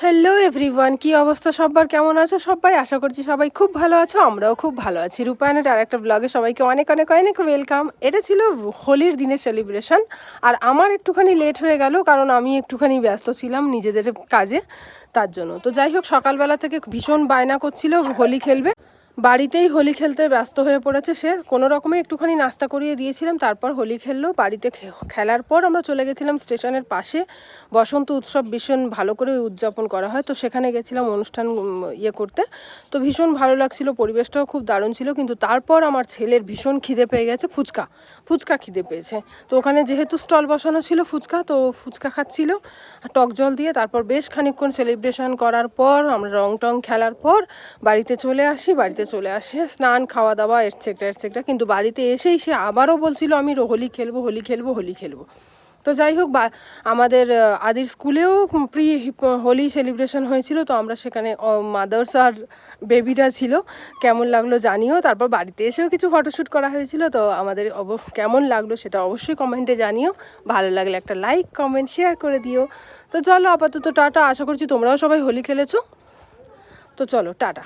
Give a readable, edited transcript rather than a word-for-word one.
Hello everyone, কি অবস্থা সবার, কেমন আছো সবাই? আশা করছি সবাই খুব ভালো আছো, আমরাও খুব ভালো আছি। রূপায়ণের আর একটা ব্লগে সবাইকে অনেক অনেক অনেক ওয়েলকাম। এটা ছিল হোলির দিনের সেলিব্রেশন, আর আমার একটুখানি লেট হয়ে গেল কারণ আমি একটুখানি ব্যস্ত ছিলাম নিজেদের কাজে, তার জন্য। তো যাই হোক, সকালবেলা থেকে ভীষণ বায়না করছিল হোলি খেলবে, বাড়িতেই হোলি খেলতে ব্যস্ত হয়ে পড়েছে সে। কোনো রকমে একটুখানি নাস্তা করিয়ে দিয়েছিলাম, তারপর হোলি খেললো। বাড়িতে খেলার পর আমরা চলে গেছিলাম স্টেশনের পাশে, বসন্ত উৎসব ভীষণ ভালো করে উদযাপন করা হয়, তো সেখানে গেছিলাম অনুষ্ঠান করতে। তো ভীষণ ভালো লাগছিল, পরিবেশটাও খুব দারুণ ছিল। কিন্তু তারপর আমার ছেলের ভীষণ খিদে পেয়ে গেছে, ফুচকা খিদে পেয়েছে। তো ওখানে যেহেতু স্টল বসানো ছিল ফুচকা, তো ফুচকা খাচ্ছিল টক জল দিয়ে। তারপর বেশ খানিকক্ষণ সেলিব্রেশন করার পর আমরা রং টং খেলার পর বাড়িতে চলে আসে স্নান, খাওয়া দাওয়া এটসেট্রা। কিন্তু বাড়িতে এসেই সে আবারও বলছিল আমি হোলি খেলবো। তো যাই হোক, আমাদের আদির স্কুলেও প্রি হোলি সেলিব্রেশন হয়েছিল, তো আমরা সেখানে মাদার্স আর বেবিরা ছিল। কেমন লাগলো জানিও। তারপর বাড়িতে এসেও কিছু ফটোশ্যুট করা হয়েছিল, তো আমাদের কেমন লাগলো সেটা অবশ্যই কমেন্টে জানিও। ভালো লাগলে একটা লাইক, কমেন্ট, শেয়ার করে দিও। তো চলো আপাতত টাটা। আশা করছি তোমরাও সবাই হোলি খেলেছো। তো চলো টাটা।